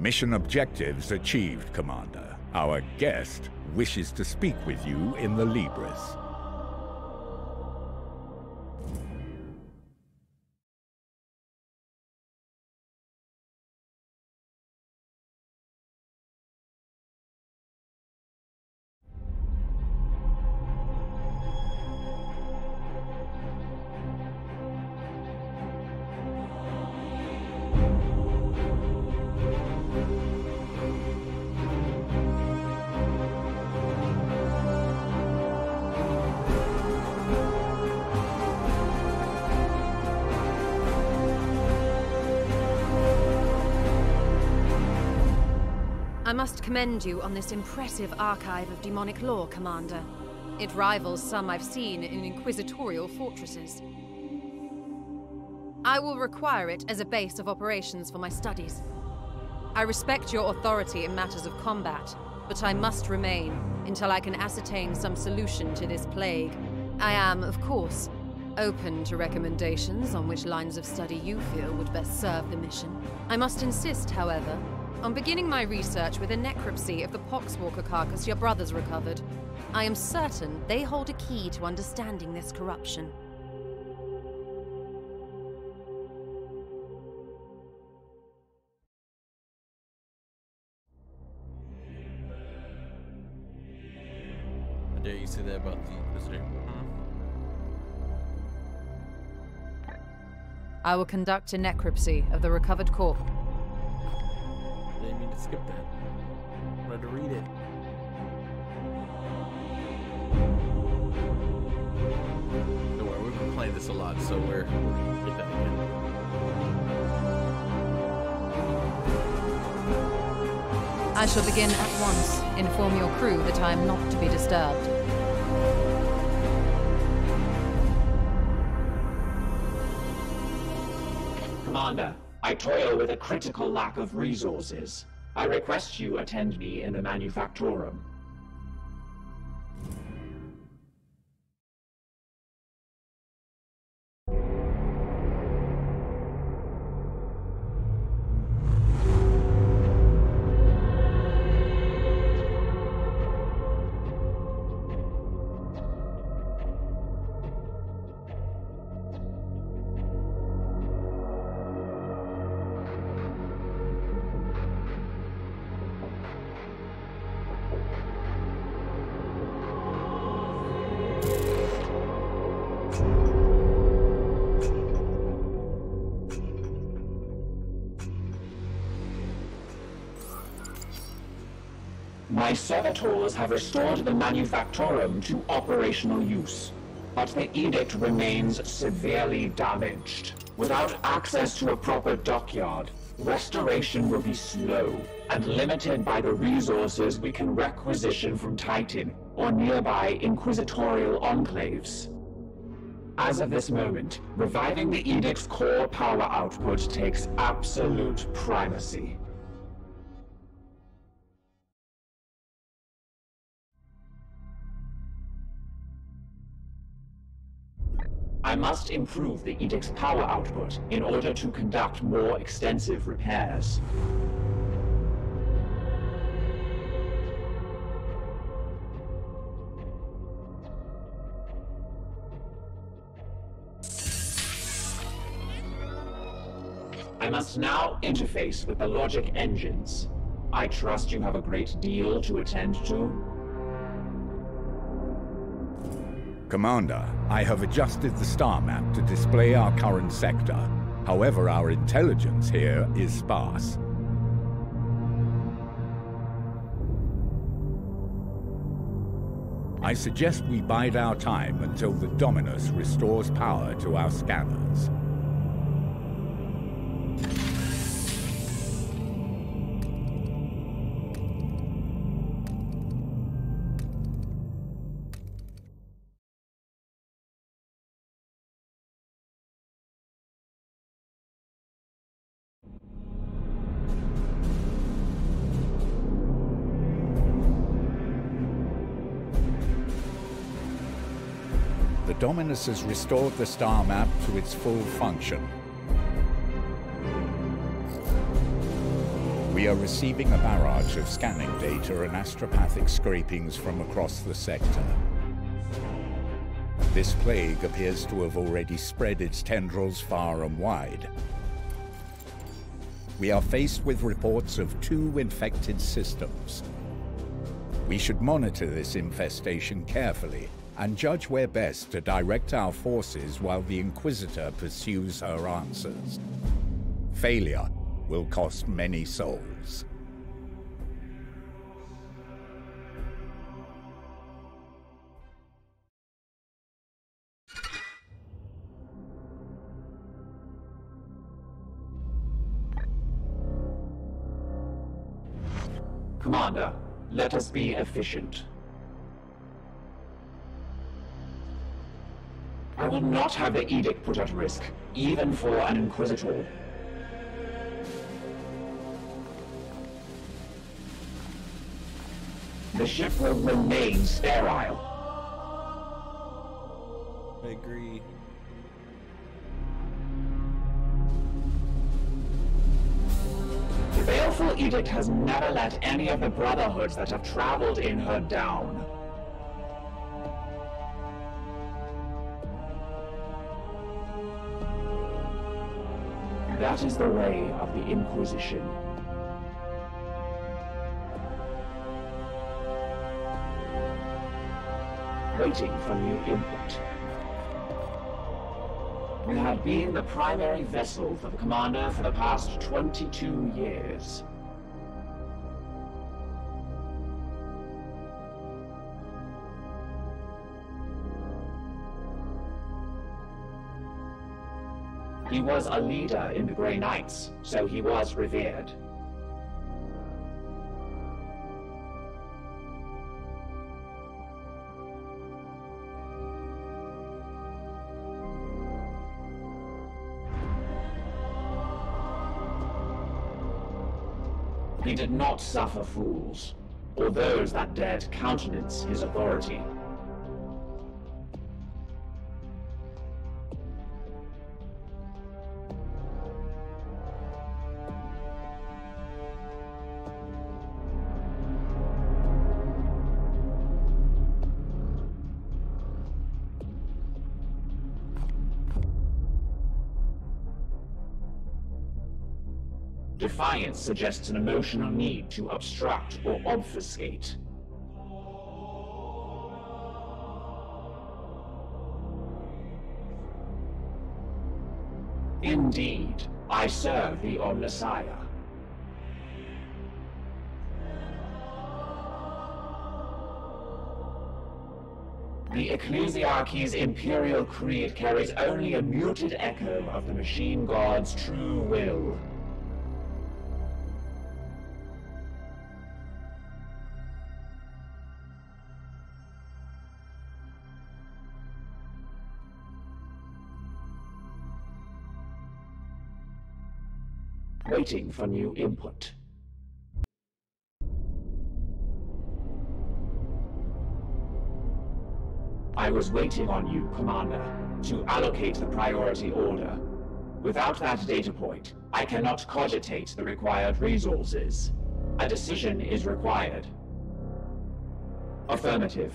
Mission objectives achieved, Commander. Our guest wishes to speak with you in the Libris. I must commend you on this impressive archive of demonic lore, Commander. It rivals some I've seen in inquisitorial fortresses. I will require it as a base of operations for my studies. I respect your authority in matters of combat, but I must remain until I can ascertain some solution to this plague. I am, of course, open to recommendations on which lines of study you feel would best serve the mission. I must insist, however, on beginning my research with a necropsy of the Poxwalker carcass your brothers recovered. I am certain they hold a key to understanding this corruption. How dare you say that about the Inquisitor? I will conduct a necropsy of the recovered corpse. I didn't mean to skip that. I wanted to read it. Don't worry, we've been playing this a lot, so we'll get that again. I shall begin at once. Inform your crew that I am not to be disturbed. Commander, I toil with a critical lack of resources. I request you attend me in the Manufactorum. My servitors have restored the Manufactorum to operational use, but the edict remains severely damaged. Without access to a proper dockyard, restoration will be slow and limited by the resources we can requisition from Titan or nearby inquisitorial enclaves. As of this moment, reviving the edict's core power output takes absolute primacy. I must improve the edict's power output in order to conduct more extensive repairs. I must now interface with the logic engines. I trust you have a great deal to attend to. Commander, I have adjusted the star map to display our current sector. However, our intelligence here is sparse. I suggest we bide our time until the Dominus restores power to our scanners. The Dominus has restored the star map to its full function. We are receiving a barrage of scanning data and astropathic scrapings from across the sector. This plague appears to have already spread its tendrils far and wide. We are faced with reports of 2 infected systems. We should monitor this infestation carefully and judge where best to direct our forces while the Inquisitor pursues her answers. Failure will cost many souls. Commander, let us be efficient. I will not have the edict put at risk, even for an Inquisitor. The ship will remain sterile. I agree. The Baleful Edict has never let any of the Brotherhoods that have traveled in her down. That is the way of the Inquisition. Waiting for new input. We have been the primary vessel for the Commander for the past 22 years. He was a leader in the Grey Knights, so he was revered. He did not suffer fools, or those that dared countenance his authority. Defiance suggests an emotional need to obstruct or obfuscate. Indeed, I serve the Omnissiah. The Ecclesiarchy's Imperial Creed carries only a muted echo of the Machine God's true will. Waiting for new input. I was waiting on you, Commander, to allocate the priority order. Without that data point, I cannot cogitate the required resources. A decision is required. Affirmative.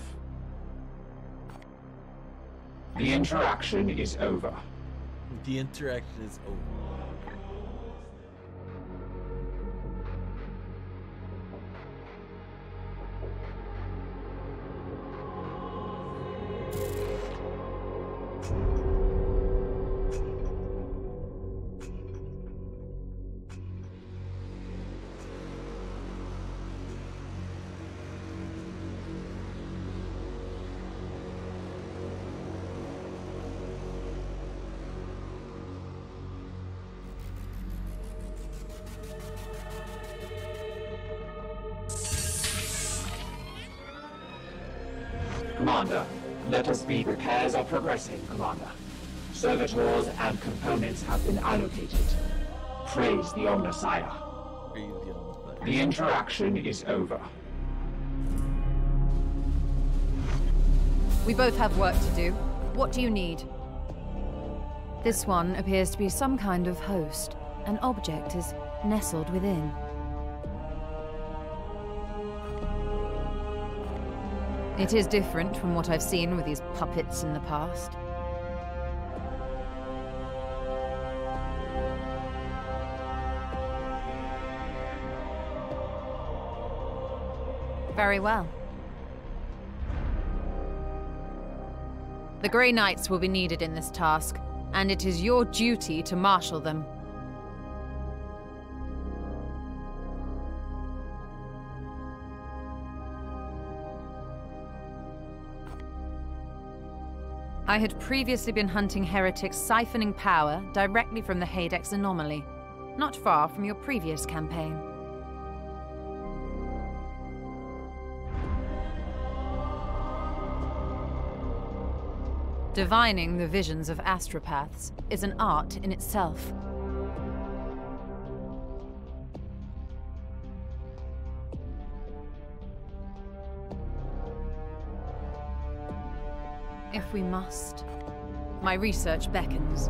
The interaction is over. The interaction is over. Commander, let us be. Repairs are progressing, Commander. Servitors and components have been allocated. Praise the Omnissiah. The interaction is over. We both have work to do. What do you need? This one appears to be some kind of host. An object is nestled within. It is different from what I've seen with these puppets in the past. Very well. The Grey Knights will be needed in this task, and it is your duty to marshal them. I had previously been hunting heretics siphoning power directly from the Hadex anomaly, not far from your previous campaign. Divining the visions of astropaths is an art in itself. If we must, my research beckons.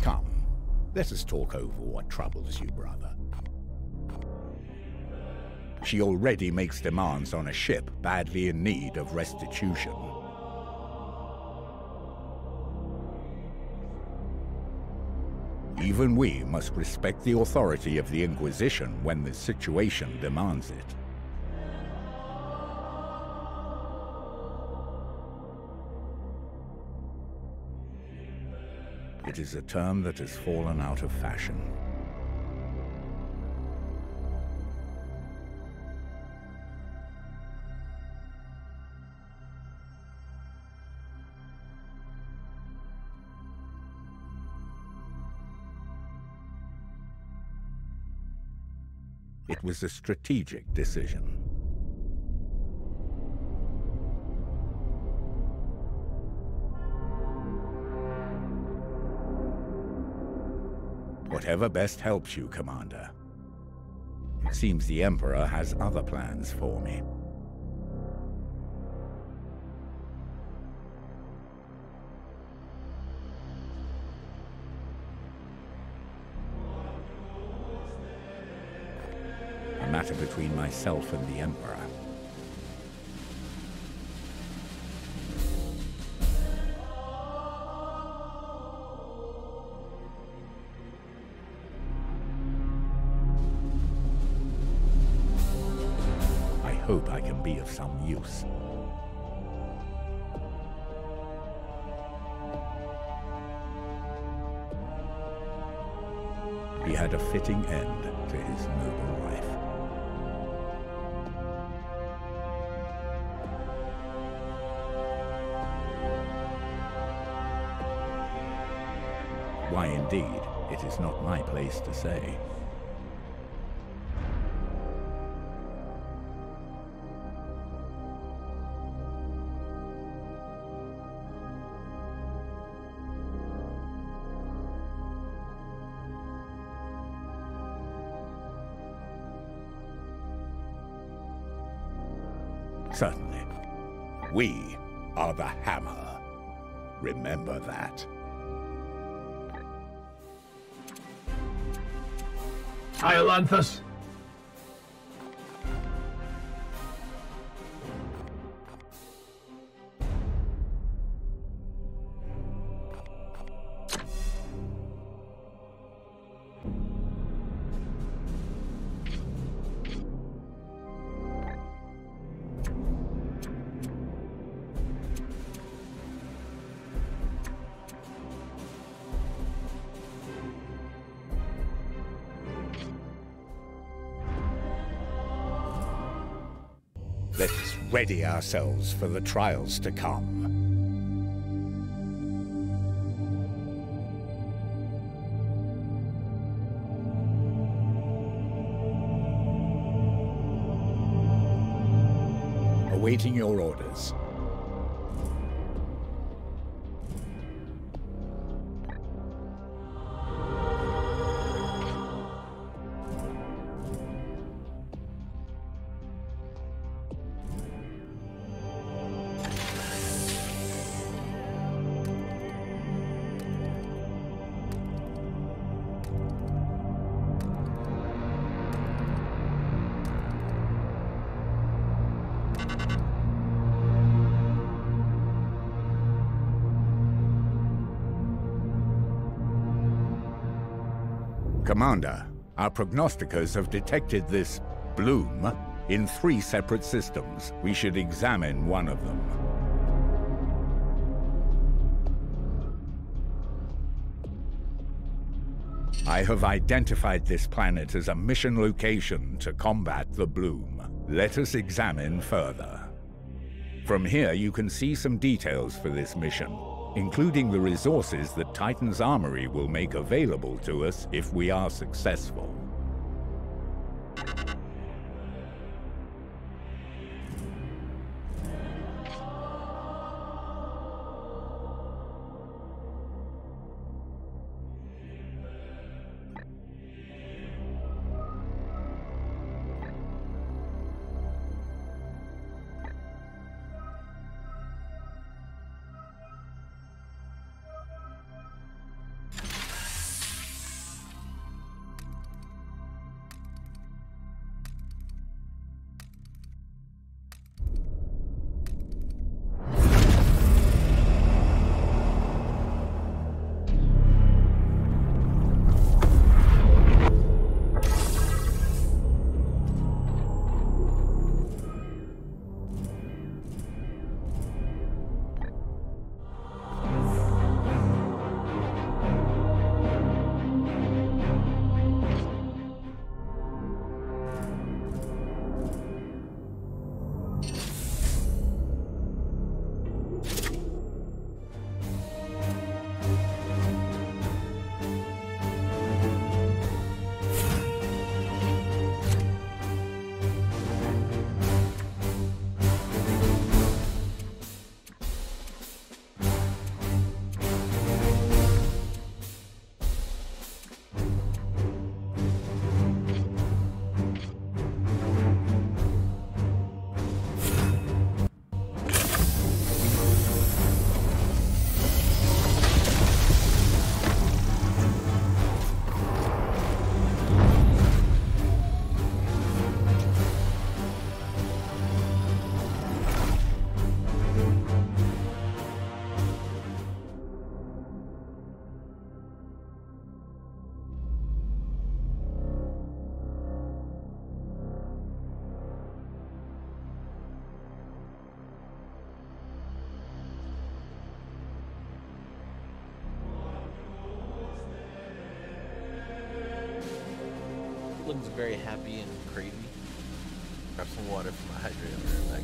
Come, let us talk over what troubles you, brother. She already makes demands on a ship badly in need of restitution. Even we must respect the authority of the Inquisition when the situation demands it. It is a term that has fallen out of fashion. It was a strategic decision. Whatever best helps you, Commander. It seems the Emperor has other plans for me. A matter between myself and the Emperor. I hope I can be of some use. He had a fitting end to his noble life. Why indeed, it is not my place to say. Certainly. We are the Hammer. Remember that. Daemonhunters. Let us ready ourselves for the trials to come. Awaiting your orders. Commander, our prognosticators have detected this bloom in 3 separate systems. We should examine one of them. I have identified this planet as a mission location to combat the bloom. Let us examine further. From here, you can see some details for this mission, including the resources that Titan's Armory will make available to us if we are successful. Looks very happy and crazy. Grab some water from my hydrant over there,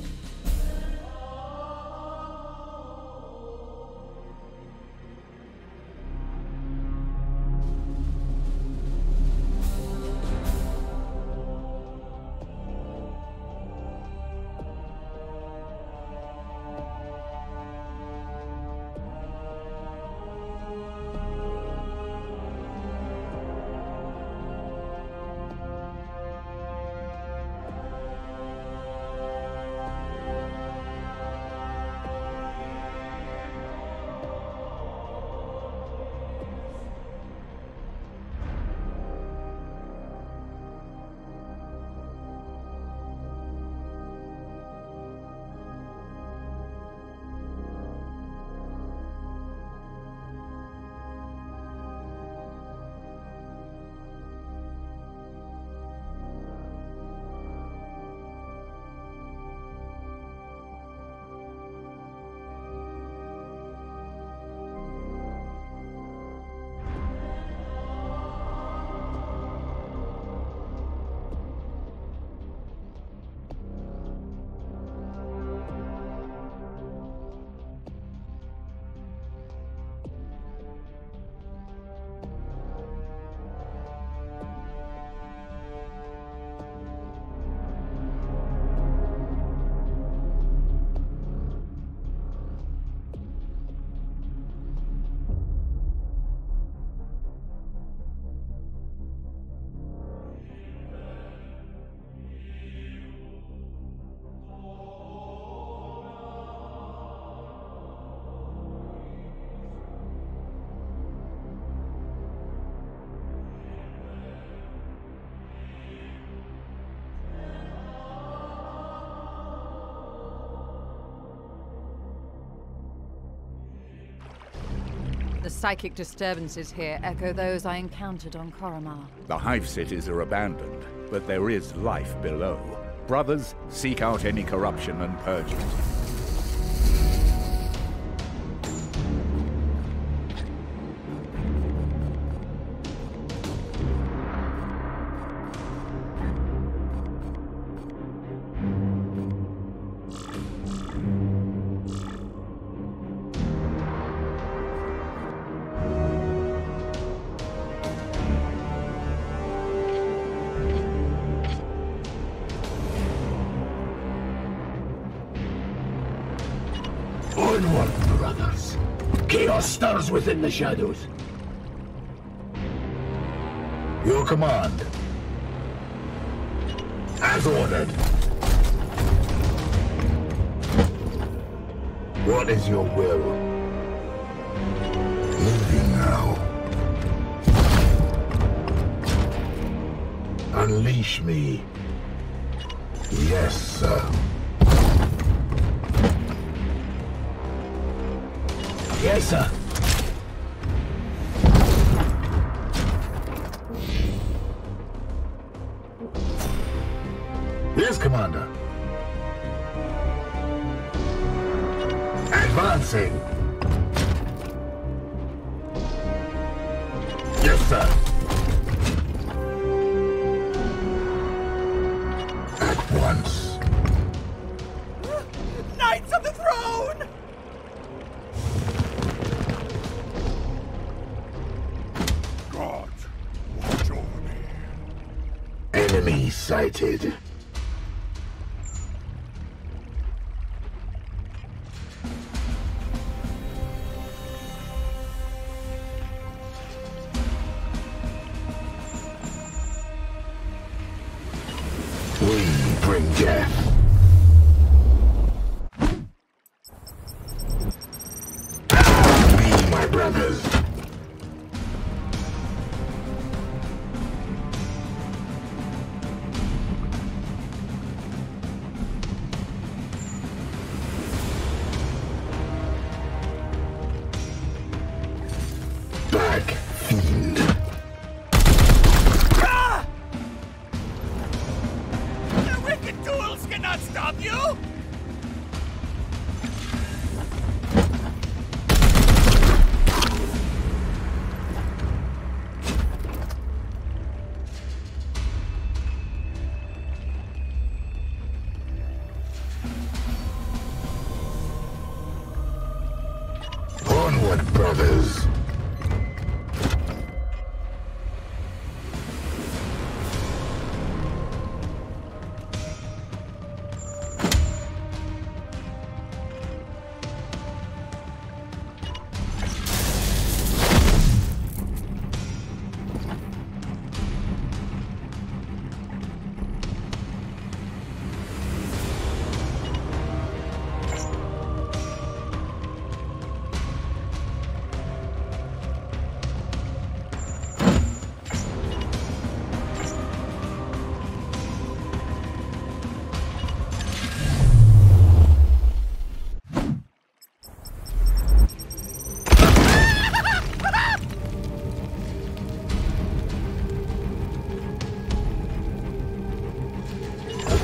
The psychic disturbances here echo those I encountered on Koromar. The hive cities are abandoned, but there is life below. Brothers, seek out any corruption and purge it. Onward, brothers. Chaos stirs within the shadows. Your command. As ordered. What is your will? Moving now. Unleash me. Yes, sir. Yes, sir. Yes, Commander. Advancing. Yes, sir. At once. Knights of the Throne! God, watch over me. Enemy sighted. We bring death. Me, my brothers. Back, fiend. The wicked tools cannot stop you! Onward, brothers.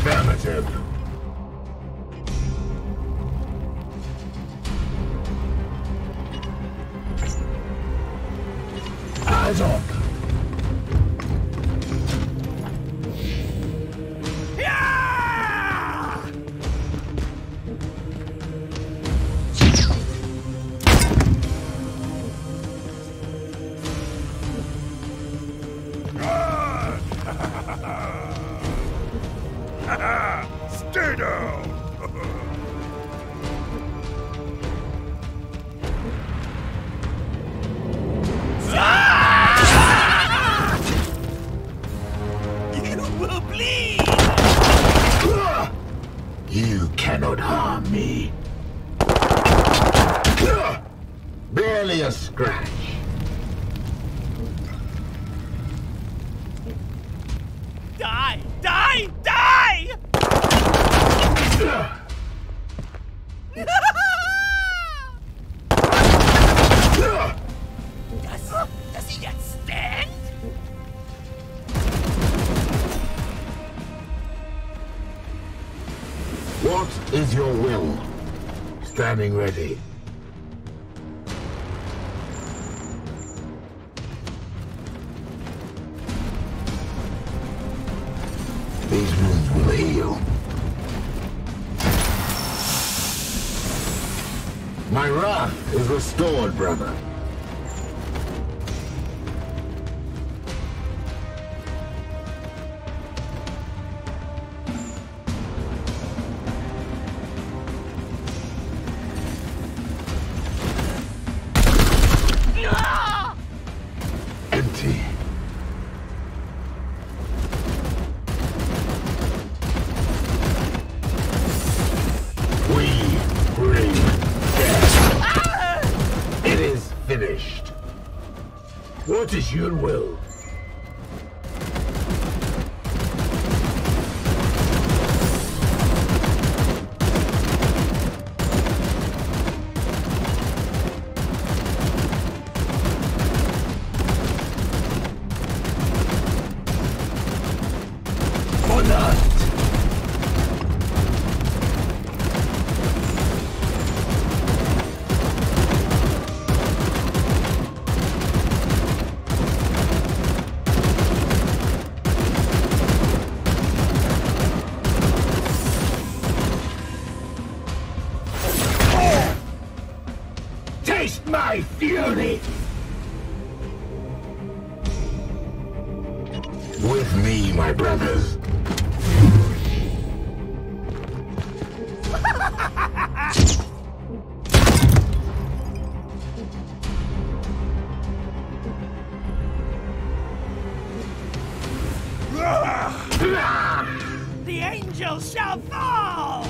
Affirmative. Eyes up. Stay down! You will bleed! You cannot harm me. Barely a scratch. Die! Die! Die! is your will? Standing ready. These wounds will heal. My wrath is restored, brother. Empty. We bring death. It is finished. What is your will? Or not? Taste my fury! With me, my brothers. The angels shall fall!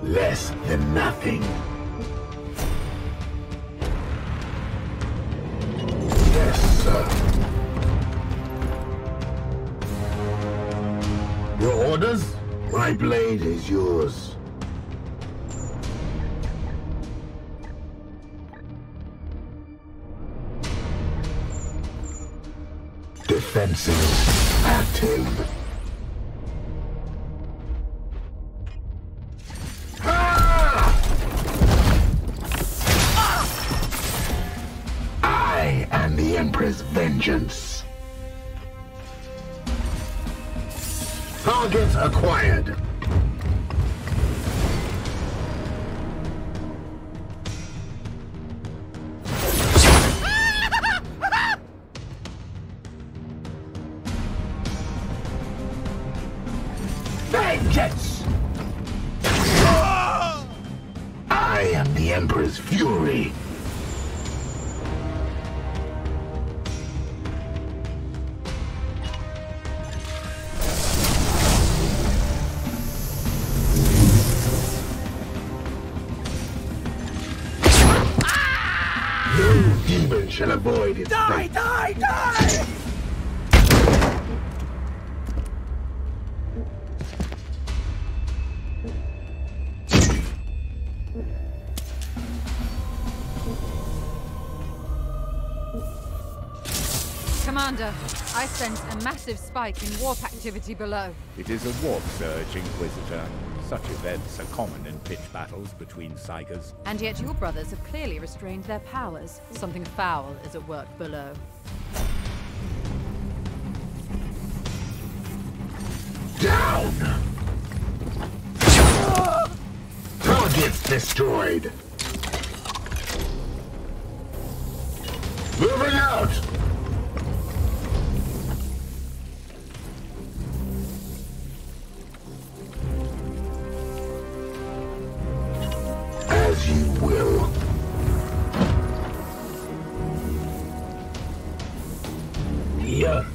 Less than nothing. Yes, sir. Your orders? My blade is yours. Defenses active. I am the Emperor's vengeance. Target acquired. Vengeance! I am the Emperor's fury. No demon shall avoid its fate. Die! Commander, I sense a massive spike in warp activity below. It is a warp surge, Inquisitor. Such events are common in pitch battles between Psychers. And yet your brothers have clearly restrained their powers. Something foul is at work below. Down! Targets destroyed. Moving out! As you will. Here.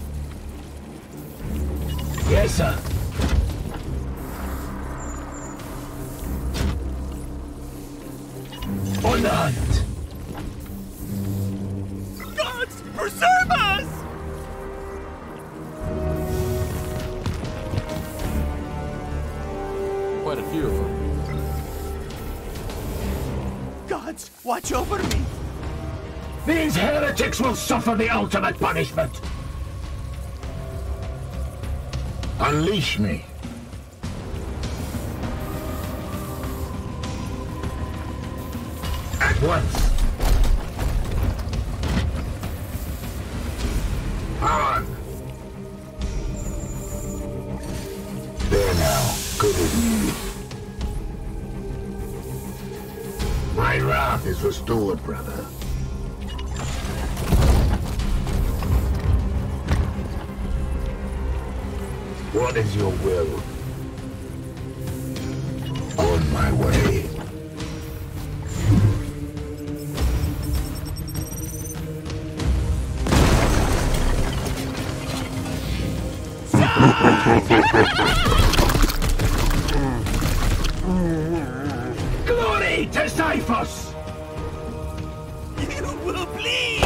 Yes, sir. On the hunt. Gods, preserve us! Watch over me! These heretics will suffer the ultimate punishment! Unleash me! At once! On! There now, good as new. My wrath is restored, brother. What is your will? On my way. Glory to Cyphus! You will bleed!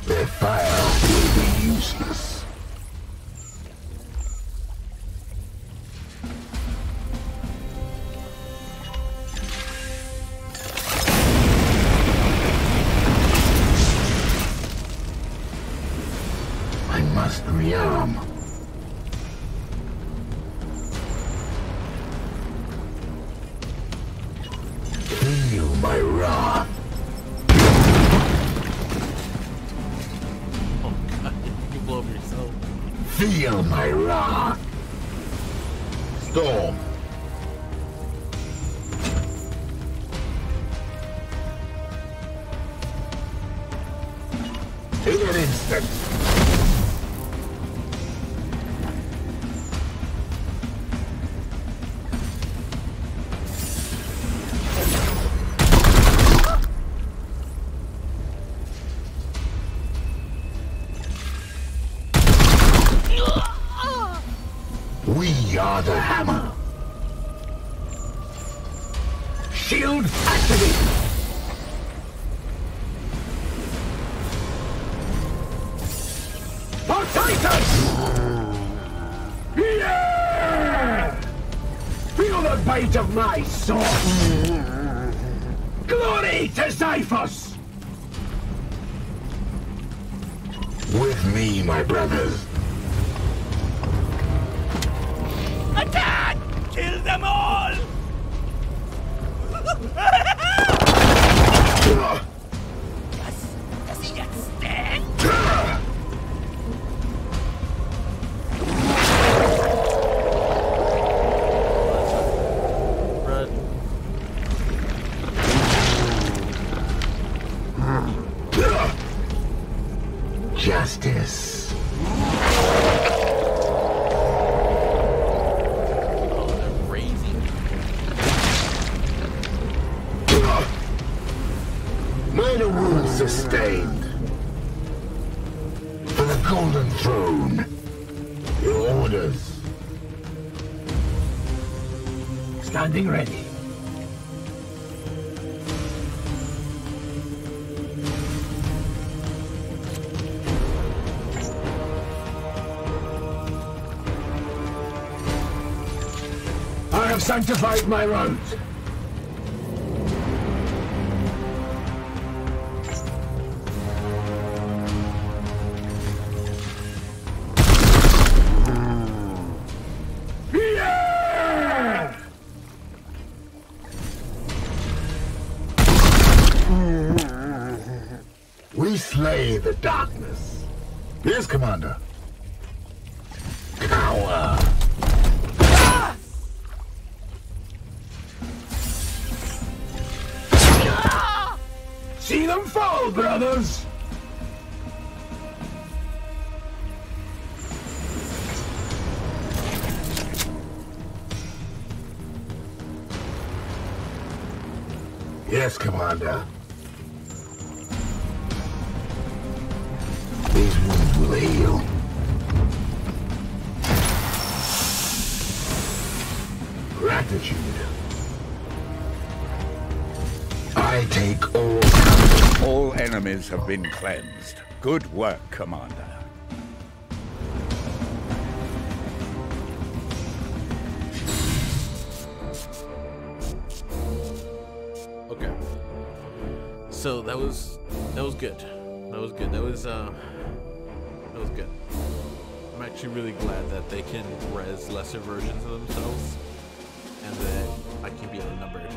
Their fire will be useless. I must rearm. Feel my wrath. Feel my wrath. Storm. In an instant. We are the hammer. Shield activated. Potatoes! Yeah! Feel the bite of my sword. Glory to Cyphus! With me, my brothers. Attack! Kill them all! Does he not stand? Justice. Minor wounds sustained. For the Golden Throne. Your orders. Standing ready. I have sanctified my road. We slay the darkness. Yes, Commander. Cower. See them fall, brothers! Yes, Commander. These will heal. Gratitude. I take all. All enemies have been cleansed. Good work, Commander. Okay. So that was good. That was good. That was good. I'm actually really glad that they can res lesser versions of themselves, and that I can be outnumbered.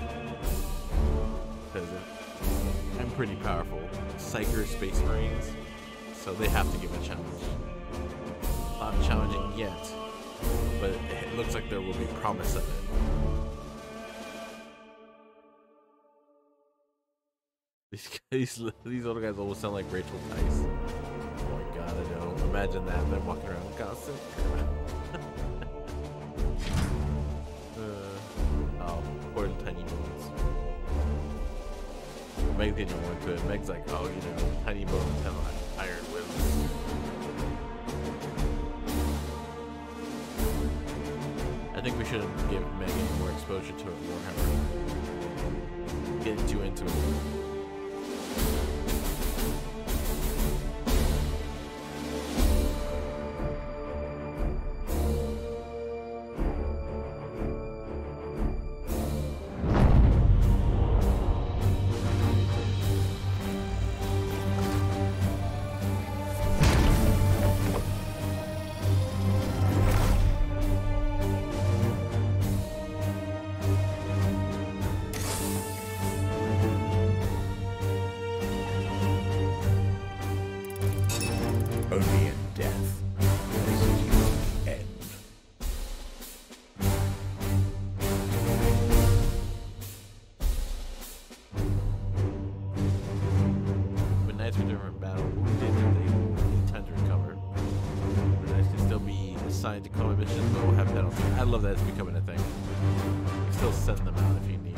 Because I'm pretty powerful. Psyker Space Marines, so they have to give a challenge. Not challenging yet, but it looks like there will be promise of it. These little guys almost sound like Rachel Tice. Oh my god, I know. Imagine that, them walking around with costume. Oh, poor tiny bones. Meg's getting more into it. Meg's like, oh, you know, tiny bones have iron will. I think we shouldn't give Meg any more exposure to it, Warhammer. Get too into it. Only in death does it end. When knights return from battle, wounded, they need time to recover. The knights can still be assigned to combat missions, but will have penalties. I love that it's becoming a thing. You can still send them out if you need.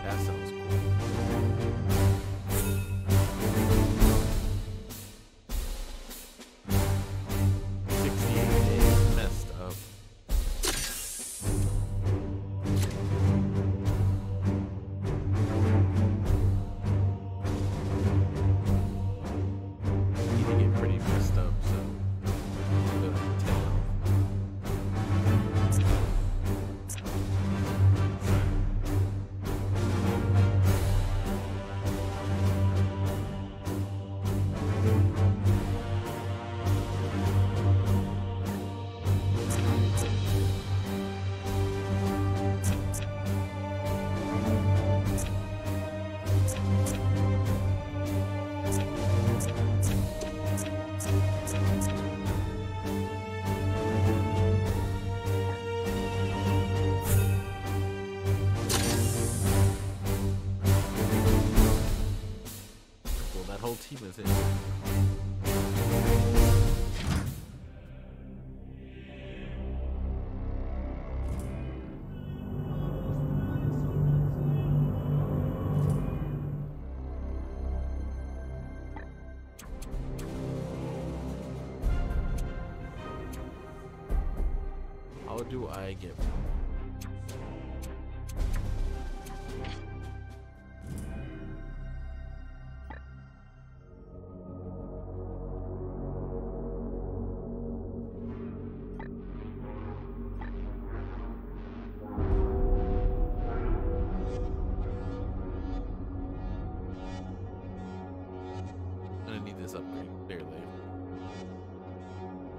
That sounds cool. 68 days messed up. Need to get pretty messed up, so I'm gonna tell them. Well, that whole team is in. How do I get? Gonna need this upgrade clearly.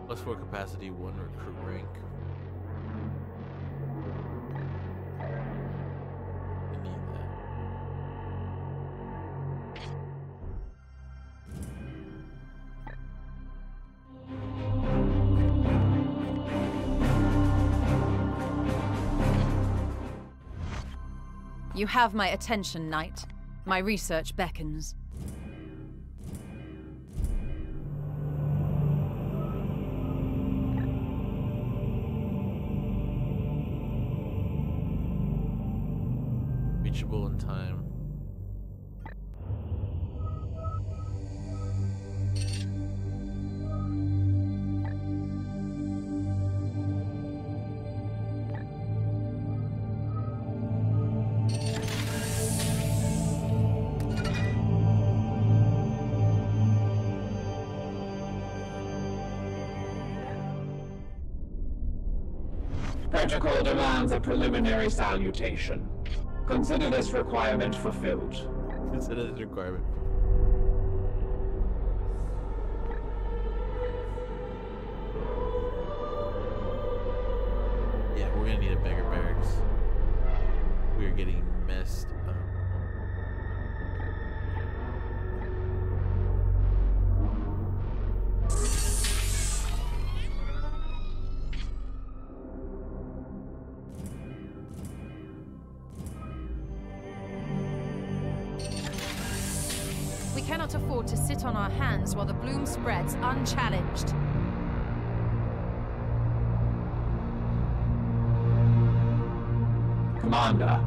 +4 capacity, 1 recruit rank. I need that. You have my attention, Knight. My research beckons. Reachable in time. Protocol demands a preliminary salutation. Consider this requirement fulfilled. Consider this requirement. Yeah, we're gonna need a bigger barracks. We are getting messed up. We cannot afford to sit on our hands while the bloom spreads unchallenged. Commander.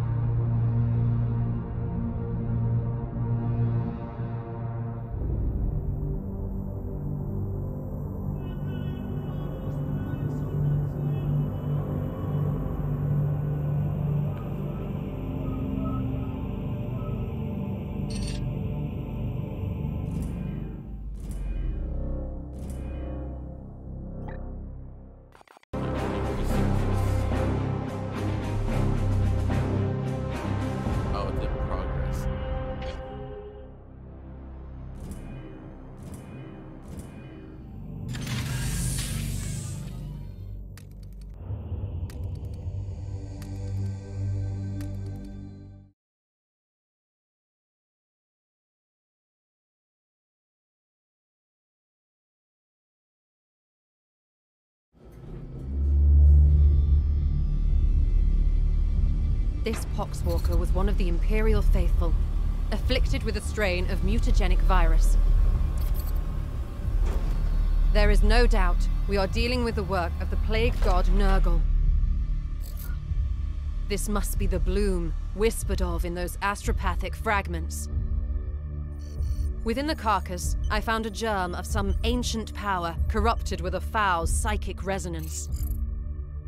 This Poxwalker was one of the Imperial Faithful, afflicted with a strain of mutagenic virus. There is no doubt we are dealing with the work of the plague god Nurgle. This must be the bloom whispered of in those astropathic fragments. Within the carcass, I found a germ of some ancient power corrupted with a foul psychic resonance.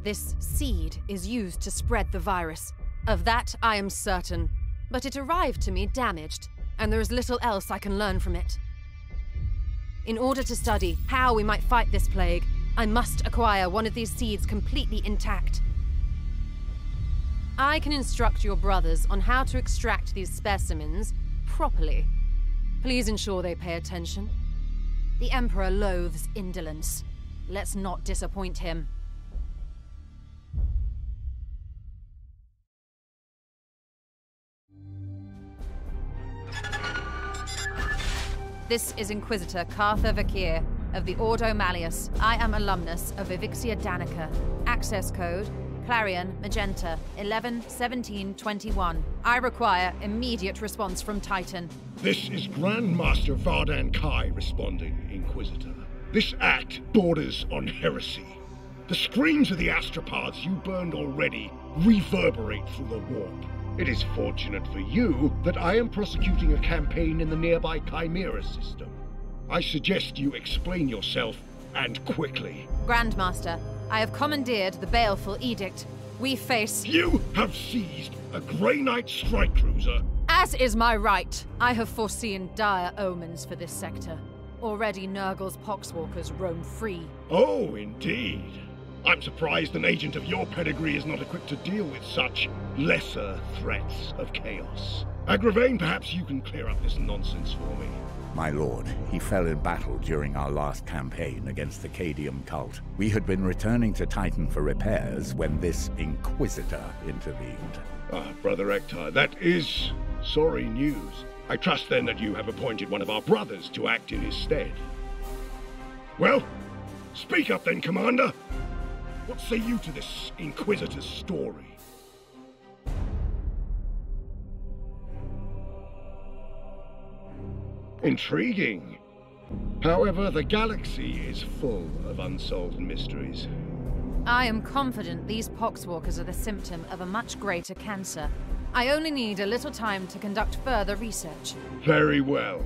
This seed is used to spread the virus. Of that, I am certain. But it arrived to me damaged, and there is little else I can learn from it. In order to study how we might fight this plague, I must acquire one of these seeds completely intact. I can instruct your brothers on how to extract these specimens properly. Please ensure they pay attention. The Emperor loathes indolence. Let's not disappoint him. This is Inquisitor Cartha Vakir of the Ordo Malleus. I am alumnus of Vivixia Danica. Access code Clarion Magenta 111721. I require immediate response from Titan. This is Grandmaster Vardan Kai responding, Inquisitor. This act borders on heresy. The screams of the astropods you burned already reverberate through the warp. It is fortunate for you that I am prosecuting a campaign in the nearby Chimera system. I suggest you explain yourself, and quickly. Grandmaster, I have commandeered the baleful edict. We face... You have seized a Grey Knight strike cruiser. As is my right, I have foreseen dire omens for this sector. Already Nurgle's Poxwalkers roam free. Oh, indeed. I'm surprised an agent of your pedigree is not equipped to deal with such lesser threats of chaos. Agravain, perhaps you can clear up this nonsense for me. My lord, he fell in battle during our last campaign against the Cadium cult. We had been returning to Titan for repairs when this Inquisitor intervened. Ah, Brother Ektar, that is sorry news. I trust then that you have appointed one of our brothers to act in his stead. Well, speak up then, Commander. What say you to this Inquisitor's story? Intriguing. However, the galaxy is full of unsolved mysteries. I am confident these poxwalkers are the symptom of a much greater cancer. I only need a little time to conduct further research. Very well.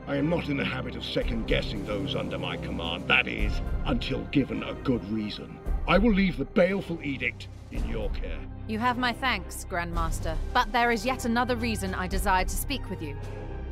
I am not in the habit of second-guessing those under my command, that is, until given a good reason. I will leave the baleful edict in your care. You have my thanks, Grandmaster, but there is yet another reason I desired to speak with you.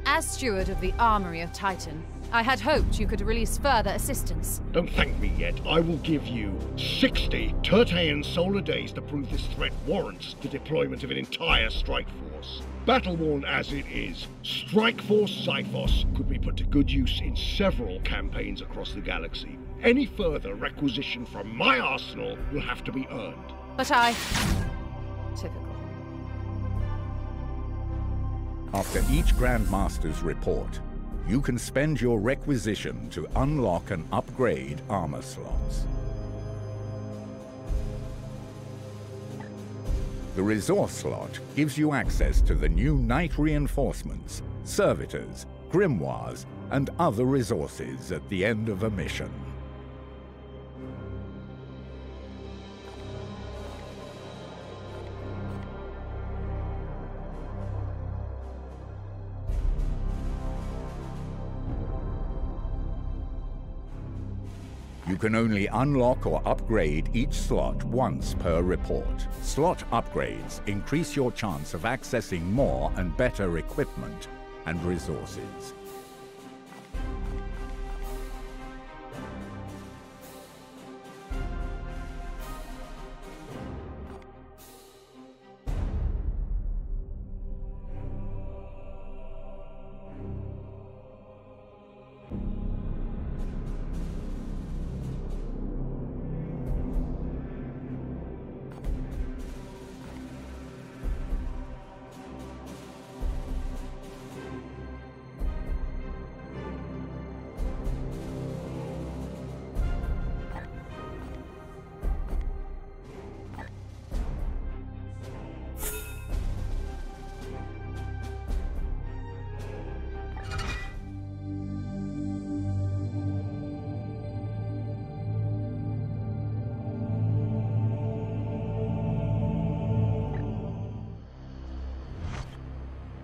As steward of the Armory of Titan, I had hoped you could release further assistance. Don't thank me yet. I will give you 60 Tertean solar days to prove this threat warrants the deployment of an entire strike force. Battle-worn as it is, Strike Force Cyphos could be put to good use in several campaigns across the galaxy. Any further requisition from my arsenal will have to be earned. But I... Typical. After each Grandmaster's report, you can spend your requisition to unlock and upgrade armor slots. The resource slot gives you access to the new Knight reinforcements, servitors, grimoires, and other resources at the end of a mission. You can only unlock or upgrade each slot once per report. Slot upgrades increase your chance of accessing more and better equipment and resources.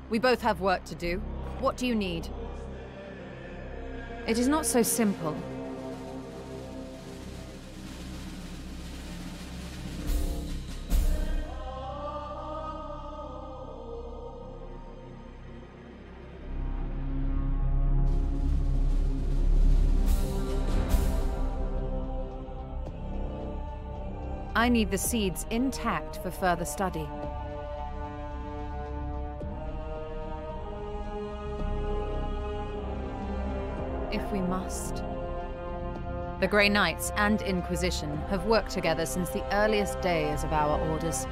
We both have work to do. What do you need? It is not so simple. I need the seeds intact for further study. If we must. The Grey Knights and Inquisition have worked together since the earliest days of our orders.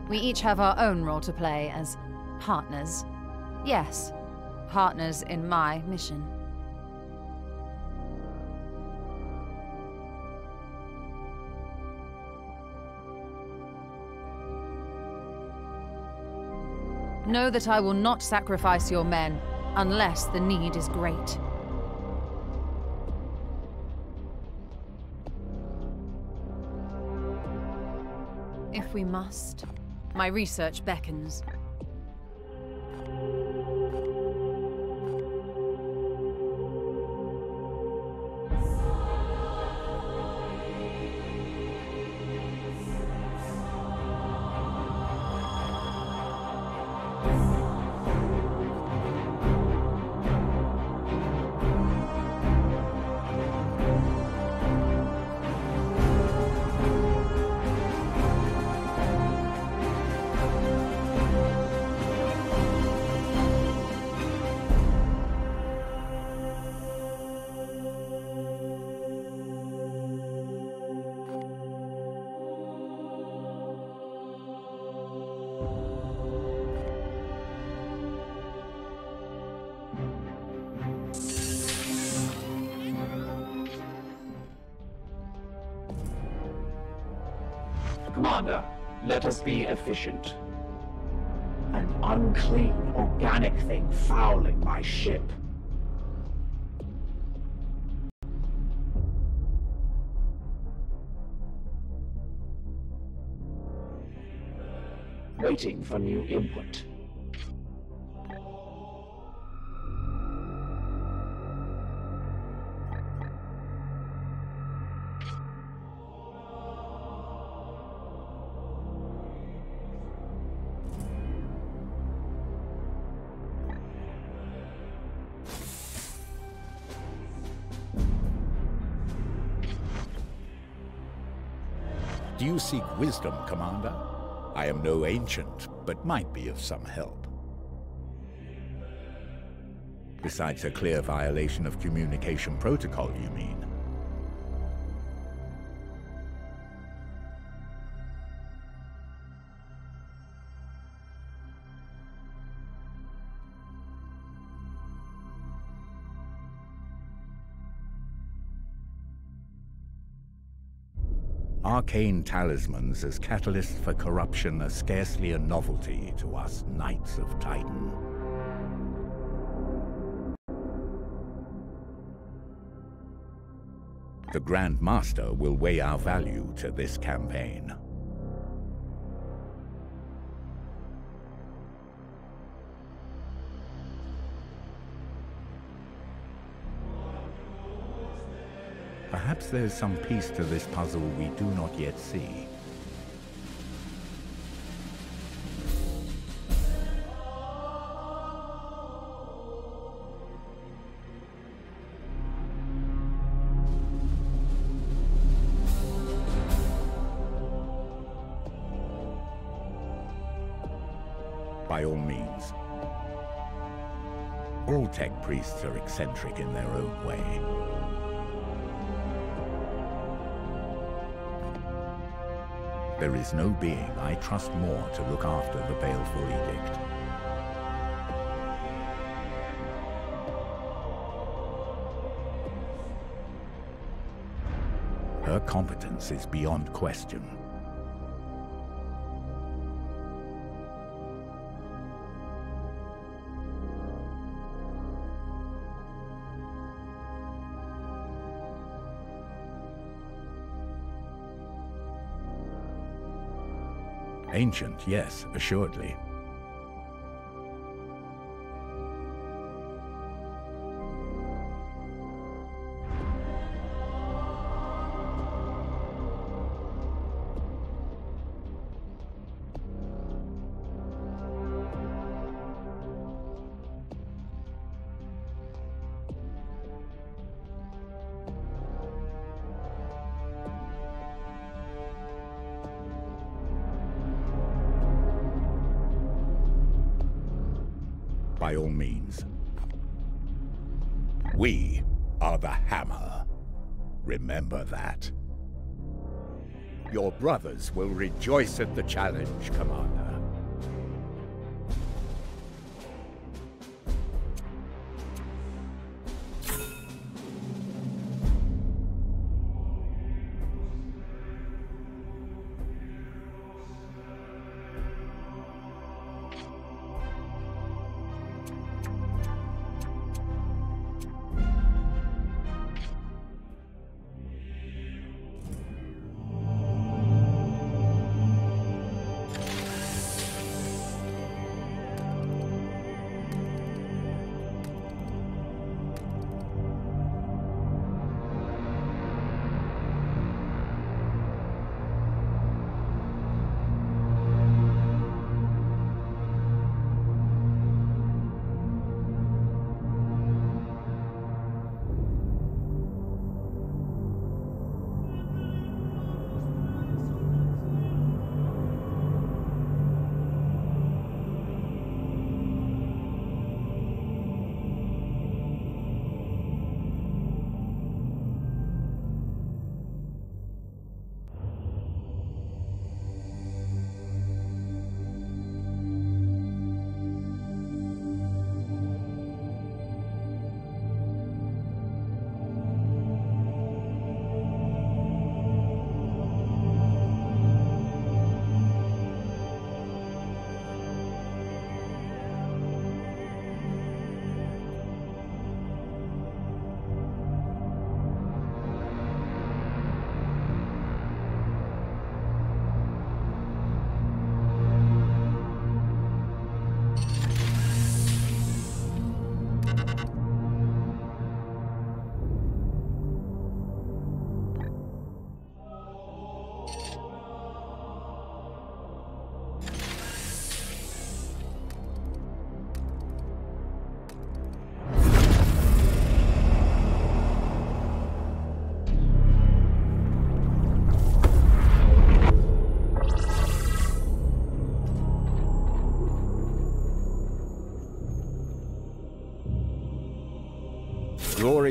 We each have our own role to play as partners. Yes. Partners in my mission. Know that I will not sacrifice your men unless the need is great. If we must, my research beckons. Commander, let us be efficient. An unclean, organic thing fouling my ship. Waiting for new input. Do you seek wisdom, Commander? I am no ancient, but might be of some help. Besides a clear violation of communication protocol, you mean? Arcane talismans as catalysts for corruption are scarcely a novelty to us Knights of Titan. The Grand Master will weigh our value to this campaign. Perhaps there's some piece to this puzzle we do not yet see. By all means. All tech priests are eccentric in their own way. There is no being I trust more to look after the baleful edict. Her competence is beyond question. Ancient, yes, assuredly. By all means. We are the Hammer. Remember that. Your brothers will rejoice at the challenge, Commander.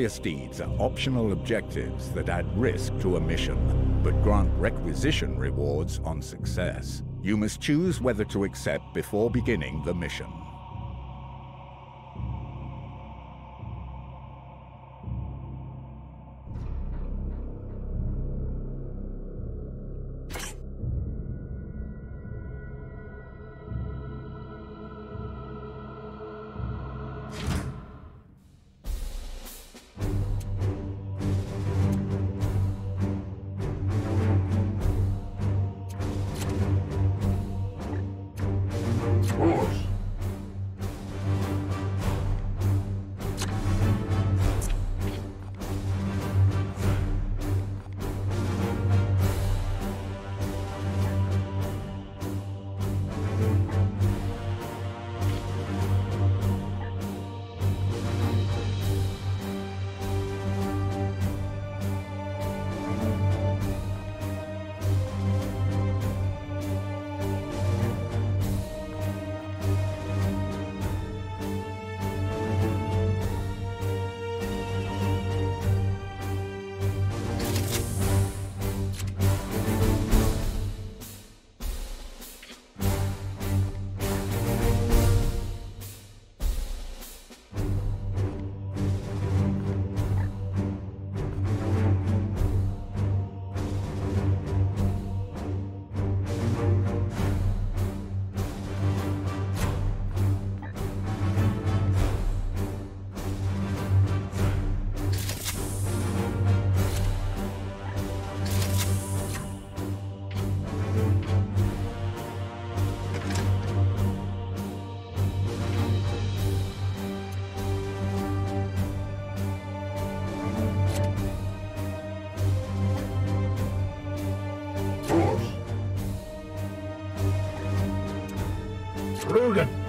Glorious deeds are optional objectives that add risk to a mission, but grant requisition rewards on success. You must choose whether to accept before beginning the mission. Logan!